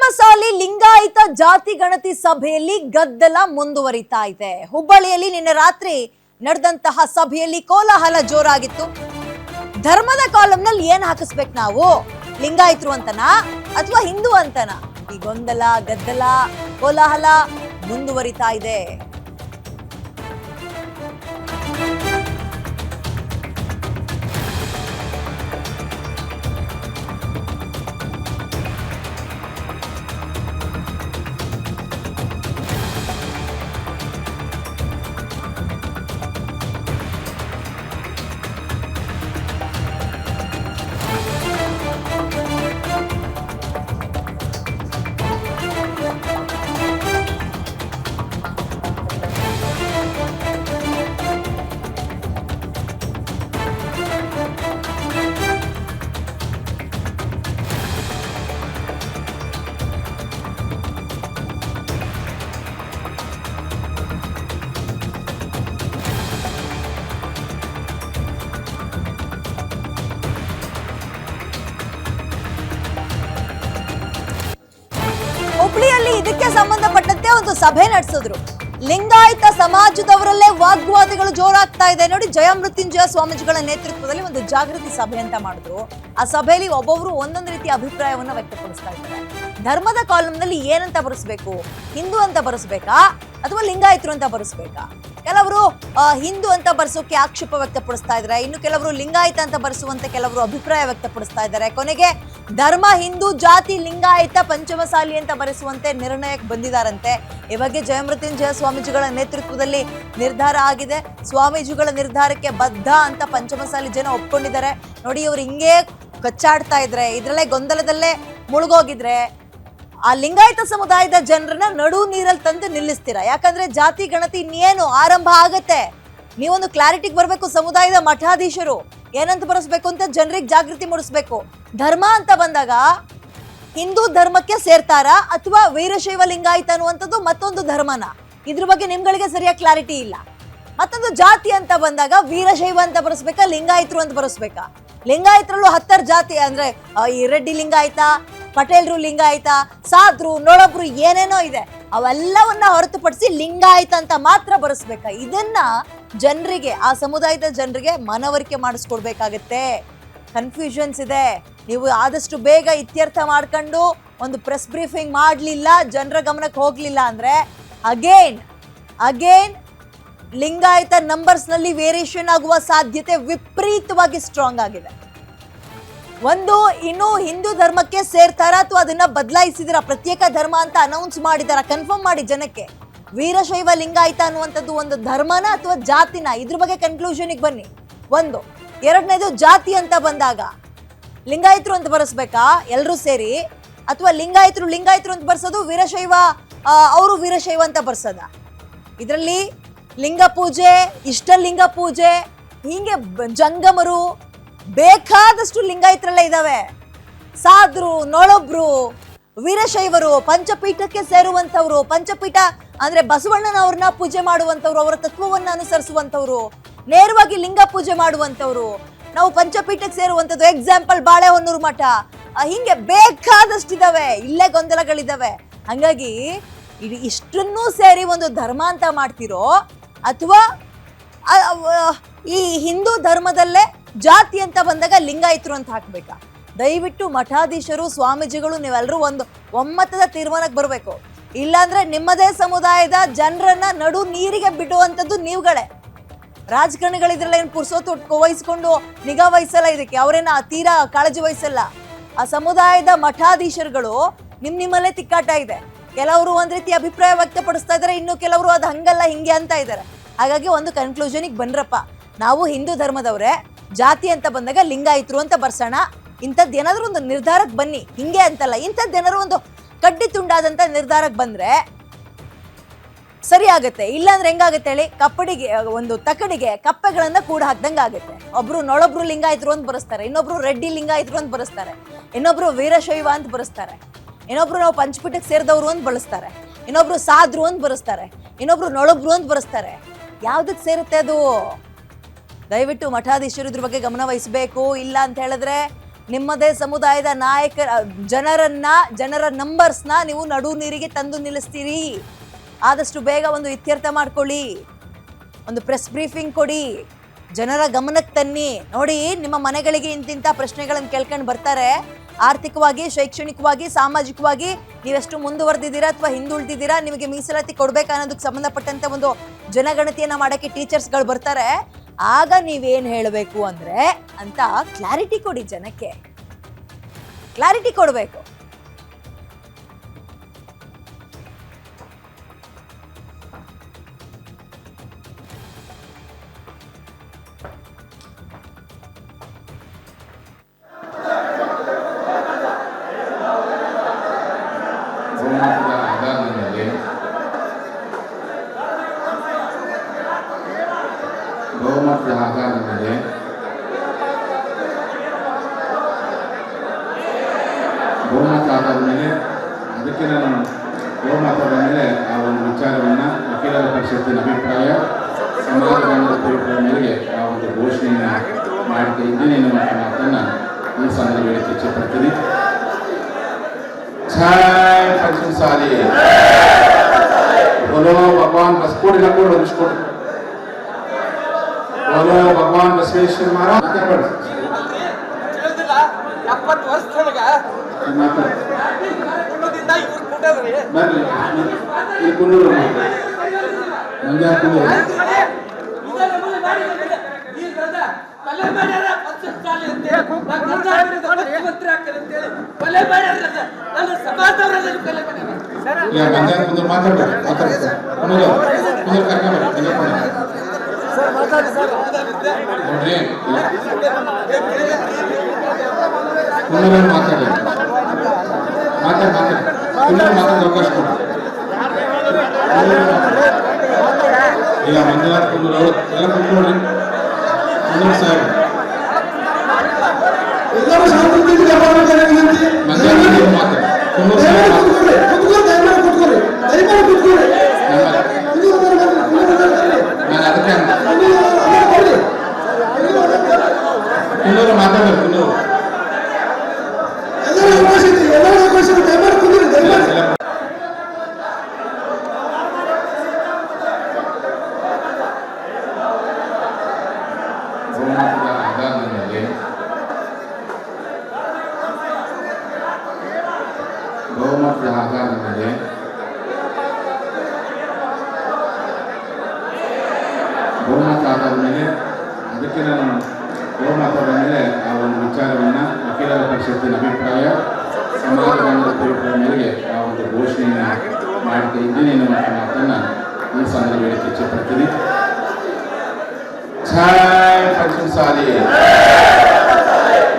ಪಂಚಮಸಾಲಿ ಲಿಂಗಾಯತ ಜಾತಿ ಗಣತಿ ಸಭೆಯಲ್ಲಿ ಗದ್ದಲ ಮುಂದುವರಿತಾ ಇದೆ. ಹುಬ್ಬಳ್ಳಿಯಲ್ಲಿ ನಿನ್ನೆ ರಾತ್ರಿ ನಡೆದಂತಹ ಸಭೆಯಲ್ಲಿ ಕೋಲಾಹಲ ಜೋರಾಗಿತ್ತು. ಧರ್ಮದ ಕಾಲಂನಲ್ಲಿ ಏನ್ ಹಾಕಿಸ್ಬೇಕು ನಾವು, ಲಿಂಗಾಯತರು ಅಂತನಾ ಅಥವಾ ಹಿಂದೂ ಅಂತನಾ? ಈ ಗೊಂದಲ ಗದ್ದಲ ಕೋಲಾಹಲ ಮುಂದುವರಿತಾ ಇದೆ. ಹುಬ್ಳಿಯಲ್ಲಿ ಇದಕ್ಕೆ ಸಂಬಂಧಪಟ್ಟಂತೆ ಒಂದು ಸಭೆ ನಡೆಸಿದ್ರು. ಲಿಂಗಾಯತ ಸಮಾಜದವರಲ್ಲೇ ವಾಗ್ವಾದಗಳು ಜೋರಾಗ್ತಾ ಇದೆ ನೋಡಿ. ಜಯಮೃತ್ಯುಂಜಯ ಸ್ವಾಮೀಜಿಗಳ ನೇತೃತ್ವದಲ್ಲಿ ಒಂದು ಜಾಗೃತಿ ಸಭೆ ಅಂತ ಮಾಡಿದ್ರು. ಆ ಸಭೆಯಲ್ಲಿ ಒಬ್ಬೊಬ್ರು ಒಂದೊಂದು ರೀತಿಯ ಅಭಿಪ್ರಾಯವನ್ನ ವ್ಯಕ್ತಪಡಿಸ್ತಾ ಇದ್ದಾರೆ. ಧರ್ಮದ ಕಾಲಂನಲ್ಲಿ ಏನಂತ ಬರೆಸ್ಬೇಕು, ಹಿಂದೂ ಅಂತ ಬರೆಸ್ಬೇಕಾ ಅಥವಾ ಲಿಂಗಾಯತರು ಅಂತ ಬರೆಸ್ಬೇಕಾ? ಕೆಲವರು ಹಿಂದೂ ಅಂತ ಬರೆಸೋಕೆ ಆಕ್ಷೇಪ ವ್ಯಕ್ತಪಡಿಸ್ತಾ ಇದ್ದಾರೆ, ಇನ್ನು ಕೆಲವರು ಲಿಂಗಾಯತ ಅಂತ ಬರೆಸುವಂತೆ ಕೆಲವರು ಅಭಿಪ್ರಾಯ ವ್ಯಕ್ತಪಡಿಸ್ತಾ ಇದ್ದಾರೆ. ಕೊನೆಗೆ ಧರ್ಮ ಹಿಂದೂ, ಜಾತಿ ಲಿಂಗಾಯತ, ಪಂಚಮಸಾಲಿ ಅಂತ ಬರೆಸುವಂತೆ ನಿರ್ಣಯಕ್ಕೆ ಬಂದಿದ್ದಾರಂತೆ. ಈ ಬಗ್ಗೆ ಜಯಮೃತ್ಯುಂಜಯ ಸ್ವಾಮೀಜಿಗಳ ನೇತೃತ್ವದಲ್ಲಿ ನಿರ್ಧಾರ ಆಗಿದೆ. ಸ್ವಾಮೀಜಿಗಳ ನಿರ್ಧಾರಕ್ಕೆ ಬದ್ಧ ಅಂತ ಪಂಚಮಸಾಲಿ ಜನ ಒಪ್ಕೊಂಡಿದ್ದಾರೆ. ನೋಡಿ, ಇವ್ರು ಹಿಂಗೆ ಕಚ್ಚಾಡ್ತಾ ಇದ್ರೆ, ಇದ್ರಲ್ಲೇ ಗೊಂದಲದಲ್ಲೇ ಮುಳುಗೋಗಿದ್ರೆ ಆ ಲಿಂಗಾಯತ ಸಮುದಾಯದ ಜನರನ್ನ ನಡು ನೀರಲ್ಲಿ ತಂದು ನಿಲ್ಲಿಸ್ತೀರಾ? ಯಾಕಂದ್ರೆ ಜಾತಿ ಗಣತಿ ಇನ್ನೇನು ಆರಂಭ ಆಗತ್ತೆ. ನೀವೊಂದು ಕ್ಲಾರಿಟಿಗೆ ಬರ್ಬೇಕು. ಸಮುದಾಯದ ಮಠಾಧೀಶರು ಏನಂತ ಬರೆಸ್ಬೇಕು ಅಂತ ಜನರಿಗೆ ಜಾಗೃತಿ ಮೂಡಿಸ್ಬೇಕು. ಧರ್ಮ ಅಂತ ಬಂದಾಗ ಹಿಂದೂ ಧರ್ಮಕ್ಕೆ ಸೇರ್ತಾರಾ ಅಥವಾ ವೀರಶೈವ ಲಿಂಗಾಯತ ಅನ್ನುವಂಥದ್ದು ಮತ್ತೊಂದು ಧರ್ಮನ? ಇದ್ರ ಬಗ್ಗೆ ನಿಮ್ಗಳಿಗೆ ಸರಿಯಾಗಿ ಕ್ಲಾರಿಟಿ ಇಲ್ಲ. ಮತ್ತೊಂದು ಜಾತಿ ಅಂತ ಬಂದಾಗ ವೀರಶೈವ ಅಂತ ಬರೆಸ್ಬೇಕಾ, ಲಿಂಗಾಯತರು ಅಂತ ಬರೆಸ್ಬೇಕಾ? ಲಿಂಗಾಯತರಲ್ಲೂ 10 ಜಾತಿ ಅಂದ್ರೆ ಈ ರೆಡ್ಡಿ ಲಿಂಗಾಯತ, ಪಟೇಲ್ರು ಲಿಂಗಾಯತ, ಸಾದ್ರು, ನೊಳಬ್ರು ಏನೇನೋ ಇದೆ. ಅವೆಲ್ಲವನ್ನ ಹೊರತುಪಡಿಸಿ ಲಿಂಗಾಯತ ಅಂತ ಮಾತ್ರ ಬರೆಸ್ಬೇಕಾ? ಇದನ್ನ ಜನರಿಗೆ, ಆ ಸಮುದಾಯದ ಜನರಿಗೆ ಮನವರಿಕೆ ಮಾಡಿಸ್ಕೊಡ್ಬೇಕಾಗತ್ತೆ. ಕನ್ಫ್ಯೂಷನ್ಸ್ ಇದೆ. ನೀವು ಆದಷ್ಟು ಬೇಗ ಇತ್ಯರ್ಥ ಮಾಡ್ಕೊಂಡು ಒಂದು ಪ್ರೆಸ್ ಬ್ರೀಫಿಂಗ್ ಮಾಡಲಿಲ್ಲ, ಜನರ ಗಮನಕ್ಕೆ ಹೋಗ್ಲಿಲ್ಲ ಅಂದ್ರೆ ಅಗೇನ್ ಲಿಂಗಾಯತ ನಂಬರ್ಸ್ ನಲ್ಲಿ ವೇರಿಯೇಷನ್ ಆಗುವ ಸಾಧ್ಯತೆ ವಿಪರೀತವಾಗಿ ಸ್ಟ್ರಾಂಗ್ ಆಗಿದೆ. ಒಂದು, ಇನ್ನು ಹಿಂದೂ ಧರ್ಮಕ್ಕೆ ಸೇರ್ತಾರ ಅಥವಾ ಅದನ್ನ ಬದಲಾಯಿಸಿದಿರ, ಪ್ರತ್ಯೇಕ ಧರ್ಮ ಅಂತ ಅನೌನ್ಸ್ ಮಾಡಿದಾರ, ಕನ್ಫರ್ಮ್ ಮಾಡಿ ಜನಕ್ಕೆ. ವೀರಶೈವ ಲಿಂಗಾಯತ ಅನ್ನುವಂಥದ್ದು ಒಂದು ಧರ್ಮನ ಅಥವಾ ಜಾತಿನ? ಇದ್ರ ಬಗ್ಗೆ ಕನ್ಕ್ಲೂಷನ್ಗೆ ಬನ್ನಿ. ಒಂದು. ಎರಡನೇದು, ಜಾತಿ ಅಂತ ಬಂದಾಗ ಲಿಂಗಾಯತರು ಅಂತ ಬರೆಸ್ಬೇಕಾ ಎಲ್ಲರೂ ಸೇರಿ, ಅಥವಾ ಲಿಂಗಾಯತರು ಅಂತ ಬರ್ಸೋದು, ವೀರಶೈವ ಅವರು ವೀರಶೈವ ಅಂತ ಬರ್ಸೋದ? ಇದರಲ್ಲಿ ಲಿಂಗ ಪೂಜೆ, ಇಷ್ಟಲಿಂಗ ಪೂಜೆ, ಹೀಗೆ ಜಂಗಮರು ಬೇಕಾದಷ್ಟು ಲಿಂಗಾಯತರಲ್ಲೇ ಇದಾವೆ. ಸಾದ್ರು, ನೊಳಬ್ರು, ವೀರಶೈವರು, ಪಂಚಪೀಠಕ್ಕೆ ಸೇರುವಂತವ್ರು, ಪಂಚಪೀಠ ಅಂದ್ರೆ ಬಸವಣ್ಣನವ್ರನ್ನ ಪೂಜೆ ಮಾಡುವಂತವ್ರು, ಅವರ ತತ್ವವನ್ನ ಅನುಸರಿಸುವಂತವ್ರು, ನೇರವಾಗಿ ಲಿಂಗ ಪೂಜೆ ಮಾಡುವಂತವ್ರು, ನಾವು ಪಂಚಪೀಠಕ್ಕೆ ಸೇರುವಂತದ್ದು ಎಕ್ಸಾಂಪಲ್ ಬಾಳೆಹೊನ್ನೂರು ಮಠ, ಹಿಂಗೆ ಬೇಕಾದಷ್ಟಿದಾವೆ. ಇಲ್ಲೇ ಗೊಂದಲಗಳಿದಾವೆ. ಹಂಗಾಗಿ ಇಷ್ಟನ್ನೂ ಸೇರಿ ಒಂದು ಧರ್ಮ ಅಂತ ಮಾಡ್ತಿರೋ ಅಥವಾ ಈ ಹಿಂದೂ ಧರ್ಮದಲ್ಲೇ ಜಾತಿ ಅಂತ ಬಂದಾಗ ಲಿಂಗಾಯತರು ಅಂತ ಹಾಕ್ಬೇಕಾ? ದಯವಿಟ್ಟು ಮಠಾಧೀಶರು, ಸ್ವಾಮೀಜಿಗಳು, ನೀವೆಲ್ಲರೂ ಒಂದು ಒಮ್ಮತದ ತೀರ್ಮಾನಕ್ಕೆ ಬರಬೇಕು. ಇಲ್ಲಾಂದ್ರೆ ನಿಮ್ಮದೇ ಸಮುದಾಯದ ಜನರನ್ನ ನಡು ನೀರಿಗೆ ಬಿಡುವಂಥದ್ದು ನೀವುಗಳೇ. ರಾಜಕಾರಣಿಗಳಿದ್ರಲ್ಲ ಏನು ಪುರ್ಸೊತ್ತು ವಹಿಸ್ಕೊಂಡು ನಿಗಾ ವಹಿಸಲ್ಲ, ಇದಕ್ಕೆ ಅವರೇನ ತೀರಾ ಕಾಳಜಿ ವಹಿಸಲ್ಲ. ಆ ಸಮುದಾಯದ ಮಠಾಧೀಶರುಗಳು ನಿಮ್ಮಲ್ಲೇ ತಿಕ್ಕಾಟ ಇದೆ. ಕೆಲವರು ಒಂದ್ ರೀತಿ ಅಭಿಪ್ರಾಯ ವ್ಯಕ್ತಪಡಿಸ್ತಾ ಇದ್ದಾರೆ, ಇನ್ನು ಕೆಲವರು ಅದು ಹಂಗಲ್ಲ ಹಿಂಗೆ ಅಂತ ಇದ್ದಾರೆ. ಹಾಗಾಗಿ ಒಂದು ಕನ್ಕ್ಲೂಷನ್ಗೆ ಬನ್ರಪ್ಪ. ನಾವು ಹಿಂದೂ ಧರ್ಮದವ್ರೆ, ಜಾತಿ ಅಂತ ಬಂದಾಗ ಲಿಂಗಾಯತರು ಅಂತ ಬರ್ಸೋಣ. ಇಂಥದ್ದು ಏನಾದ್ರು ಒಂದು ನಿರ್ಧಾರಕ್ಕೆ ಬನ್ನಿ. ಹಿಂಗೆ ಅಂತಲ್ಲ, ಇಂಥದ್ದು ಏನಾದ್ರು ಒಂದು ಕಡ್ಡಿ ತುಂಡಾದಂತ ನಿರ್ಧಾರಕ್ಕೆ ಬಂದ್ರೆ ಸರಿ ಆಗತ್ತೆ. ಇಲ್ಲಾಂದ್ರೆ ಹೆಂಗಾಗತ್ತೆ ಹೇಳಿ? ಒಂದು ತಕಡಿಗೆ ಕಪ್ಪೆಗಳನ್ನ ಕೂಡ ಹಾಕ್ದಂಗೆ ಆಗುತ್ತೆ. ಒಬ್ರು ನೊಳಬ್ರು ಲಿಂಗಾಯತರು ಅಂತ ಬರೆಸ್ತಾರೆ, ಇನ್ನೊಬ್ರು ರೆಡ್ಡಿ ಲಿಂಗಾಯತರು ಅಂತ ಬರೆಸ್ತಾರೆ, ಇನ್ನೊಬ್ರು ವೀರಶೈವ ಅಂತ ಬರೆಸ್ತಾರೆ, ಇನ್ನೊಬ್ರು ನಾವು ಪಂಚಪೀಠಕ್ಕೆ ಸೇರಿದವರು ಅಂತ ಬಳಸ್ತಾರೆ, ಇನ್ನೊಬ್ರು ಸಾದ್ರು ಅಂತ ಬರೆಸ್ತಾರೆ, ಇನ್ನೊಬ್ರು ನೊಳಬ್ರು ಅಂತ ಬರೆಸ್ತಾರೆ. ಯಾವ್ದಕ್ಕೆ ಸೇರುತ್ತೆ ಅದು? ದಯವಿಟ್ಟು ಮಠಾಧೀಶರು ಇದ್ರ ಬಗ್ಗೆ ಗಮನ ವಹಿಸಬೇಕು. ಇಲ್ಲ ಅಂತ ಹೇಳಿದ್ರೆ ನಿಮ್ಮದೇ ಸಮುದಾಯದ ಜನರ ನಂಬರ್ಸ್ನ ನೀವು ನಡು ನೀರಿಗೆ ತಂದು ನಿಲ್ಲಿಸ್ತೀರಿ. ಆದಷ್ಟು ಬೇಗ ಒಂದು ಇತ್ಯರ್ಥ ಮಾಡ್ಕೊಳ್ಳಿ, ಒಂದು ಪ್ರೆಸ್ ಬ್ರೀಫಿಂಗ್ ಕೊಡಿ, ಜನರ ಗಮನಕ್ಕೆ ತನ್ನಿ. ನೋಡಿ, ನಿಮ್ಮ ಮನೆಗಳಿಗೆ ಇಂತಿಂಥ ಪ್ರಶ್ನೆಗಳನ್ನು ಕೇಳ್ಕೊಂಡು ಬರ್ತಾರೆ. ಆರ್ಥಿಕವಾಗಿ, ಶೈಕ್ಷಣಿಕವಾಗಿ, ಸಾಮಾಜಿಕವಾಗಿ ನೀವೆಷ್ಟು ಮುಂದುವರೆದಿದ್ದೀರಾ ಅಥವಾ ಹಿಂದುಳಿದಿದ್ದೀರಾ, ನಿಮಗೆ ಮೀಸಲಾತಿ ಕೊಡ್ಬೇಕಾ ಅನ್ನೋದಕ್ಕೆ ಸಂಬಂಧಪಟ್ಟಂತೆ ಒಂದು ಜನಗಣತಿಯನ್ನ ಮಾಡೋಕ್ಕೆ ಟೀಚರ್ಸ್ಗಳು ಬರ್ತಾರೆ. ಆಗ ನೀವೇನು ಹೇಳಬೇಕು ಅಂದ್ರೆ ಅಂತ ಕ್ಲಾರಿಟಿ ಕೊಡಿ, ಜನಕ್ಕೆ ಕ್ಲಾರಿಟಿ ಕೊಡಬೇಕು. ಬಹುಮತದ ಆಧಾರದ ಮೇಲೆ ಅದಕ್ಕೆ ನಾನು ಬಹುಮತದ ಮೇಲೆ ಆ ಒಂದು ವಿಚಾರವನ್ನು ವಕೀಲರ ಪರಿಷತ್ತಿನ ಅಭಿಪ್ರಾಯ, ಸಮಾಜದ ಅಭಿಪ್ರಾಯ ಮೇರೆಗೆ ಆ ಒಂದು ಘೋಷಣೆಯನ್ನು ಮಾಡ್ತಾ ಇದ್ದೀನಿ ಎನ್ನುವಂಥ ಮಾತನ್ನು ಈ ಸಂದರ್ಭದಲ್ಲಿ ಇಚ್ಛೆಪಡ್ತೀನಿ. ಜೈ ಪಂಚಮಸಾಲಿ बोलो भगवान बस कोड़ी ना कोड़ी उसको बोलो भगवान बसवेश्वर महाराज क्या पढ़ ತಿಳಿದಿಲ್ಲ 70 ವರ್ಷದೊಳಗ ಕುಂಡದಿಂದ ಇವ್ರು ಕುಂಡವ್ರಿ ಬರ್ಲಿ ಈ ಕುಂಡೂರು ಮಂಗ್ಯ ಕುಂಡೂರು ಈ ಗದ ಕೊಲೆ ಮಾಡ್ಯಾರ 10 ಸಾಲ ಅಂತ ಮುಖ್ಯಮಂತ್ರಿ ಆಗ್ತಾರೆ ಅಂತ ಹೇಳಿ ಕೊಲೆ ಮಾಡ್ಯಾರ. ನನ್ನ ಸಮಾಜದವರೆಲ್ಲ ಕೊಲೆ ಮಾಡ್ಯಾರ. ಯಾ ಮಂಗ್ಯ ಕುಂಡೂರು ಮಾತಾಡ್ತಾರೆ ಕುಂಡೂರು ಕರ್ಕೊಂಡು ಸರ್ ಮಾತಾಡಿ ಸರ್. ನೋಡ್ರಿ ಕುಂಡೂರು ಮಾತಾಡಿ ಕುಂಡೂರು ಮಾತಾಡೋ ಅವಕಾಶ ಕೊಡಿ. ಈಗ ಮಂಜುನಾಥ್ ಕುಂದೂರು ಅವರು ಎಲ್ಲ ಕುಂತ್ಕೊಳ್ರಿ. ಕುಂದೂರು ಸಾಹೇಬ್ ಮಂಜುನಾಥ್ ಮಾತಾಡಿ. ಕುಂದೂರು ಸಾಹೇಬ್ ನಾನು ಅದಕ್ಕೆ ಕುಂದೂರು ಮಾತಾಡ್ಬೇಕು. ಕುಂದೂರು ಬಹುಮತದ ಆಧಾರದ ಮೇಲೆ ಅದಕ್ಕೆ ನಾನು ಬಹುಮತದ ಮೇಲೆ ಆ ಒಂದು ವಿಚಾರವನ್ನು ವಕೀಲರ ಪರಿಷತ್ತಿನ ಅಭಿಪ್ರಾಯ, ಸಮಾಜದ ಅಭಿಪ್ರಾಯ ಮೇರೆಗೆ ಆ ಒಂದು ಘೋಷಣೆಯನ್ನು ಮಾಡ್ತಾ ಇದ್ದೀನಿ ಎನ್ನುವಂಥ ಮಾತನ್ನು ಈ ಸಂದರ್ಭದಲ್ಲಿ ಇಚ್ಛೆಪಡ್ತೀನಿ. ಜೈ ಪಂಚಮಸಾಲಿ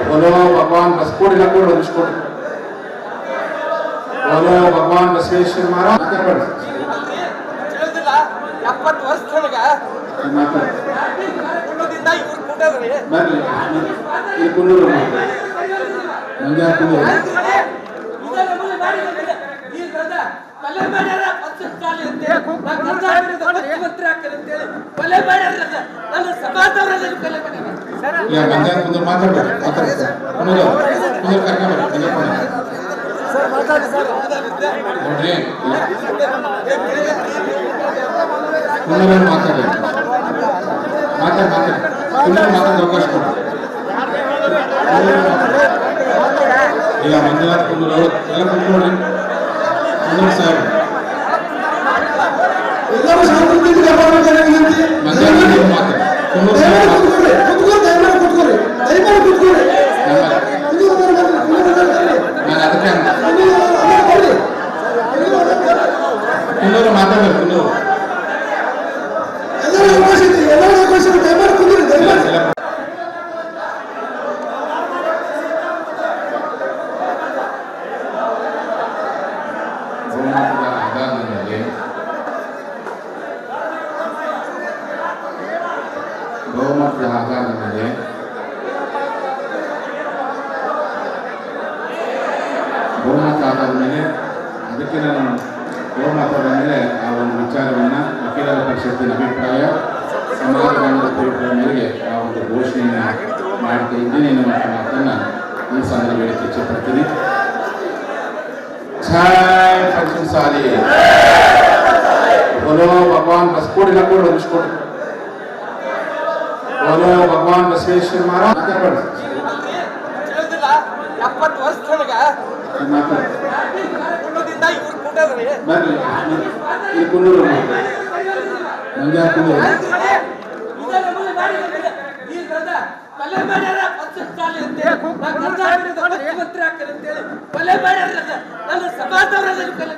बोलो भगवान बस कोड़ी ना कोड़ी उसको बोलो भगवान बसवेश्वर महाराज क्या पढ़ ತಿಳಿದಿಲ್ಲ 70 ವರ್ಷದೊಳಗ ಕುಂಡದಿಂದ ಇವ್ರು ಕುಂಡವ್ರಿ ಬರ್ಲಿ ಈ ಕುಂಡೂರು ಮಂಗ್ಯ ಕುಂಡೂರು ಈ ಗದ ಕೊಲೆ ಮಾಡ್ಯಾರ 10 ಸಾಲ ಅಂತ ಮುಖ್ಯಮಂತ್ರಿ ಆಗ್ತಾರೆ ಅಂತ ಹೇಳಿ ಕೊಲೆ ಮಾಡ್ಯಾರ. ನನ್ನ ಸಮಾಜದವರೆಲ್ಲ ಕೊಲೆ ಮಾಡ್ಯಾರ. ಯಾ ಮಂಗ್ಯ ಕುಂಡೂರು ಮಾತಾಡ್ತಾರೆ ಕುಂಡೂರು ಕರ್ಕೊಂಡು ಸರ್ ಮಾತಾಡಿ ಸರ್. ನೋಡ್ರಿ ಕುಂಡೂರು ಮಾತಾಡಿ ಕುಂಡೂರು ಮಾತಾಡೋ ಅವಕಾಶ ಕೊಡಿ. ಈಗ ಮಂಜುನಾಥ್ ಕುಂದೂರು ಅವರು ಎಲ್ಲ ಕುಂತ್ಕೊಳ್ರಿ. ಕುಂದೂರು ಸಾಹೇಬ್ ಮಂಗ್ಯ ಕುಂದೂರು ಮಾತಾಡಿ. ಕುಂದೂರು ಸಾಹೇಬ್ ನಾನು ಅದಕ್ಕೆ ಕುಂದೂರು ಮಾತಾಡ್ಬೇಕು. ಕುಂದೂರು ಬಹುಮತದ ಆಧಾರದ ಮೇಲೆ ಅದಕ್ಕೆ ನಾನು ಬಹುಮತದ ಮೇಲೆ ಆ ಒಂದು ವಿಚಾರವನ್ನು ವಕೀಲರ ಪರಿಷತ್ತಿನ ಅಭಿಪ್ರಾಯ, ಸಮಾಜದ ಅಭಿಪ್ರಾಯ ಮೇರೆಗೆ ಆ ಒಂದು ಘೋಷಣೆಯನ್ನು ಮಾಡ್ತಾ ಇದ್ದೀನಿ ಎನ್ನುವಂಥ ಮಾತನ್ನು ಈ ಸಂದರ್ಭ ಹೇಳಿಕ್ಕೆ ಇಚ್ಛೆಪಡ್ತೀನಿ. ಜೈ ಪಂಚಮಸಾಲಿ बोलो भगवान बस कोड बोलो भगवान बसवेश्वर महाराज ತಿಳಿದಿಲ್ಲ 70 ವರ್ಷದೊಳಗ ಕುಟುಂಬದಿಂದ ಇವ್ರು ಕೂಡದ್ರಿ ಬರ್ಲಿ ಈ ಕುಂದೂರು ಮಂಜಾ ಕುಂದೂರು ಕೊಲೆ ಮಾಡ್ಯಾರ ಪಂಚಮಸಾಲಿ ಅಂತೇಳಿ ಮುಖ್ಯಮಂತ್ರಿ ಆಗ್ತಾರೆ ಅಂತೇಳಿ ಕೊಲೆ ಮಾಡ್ಯಾರ ನನ್ನ ಸಭಾದವರೆಲ್ಲ ಕೊಲೆ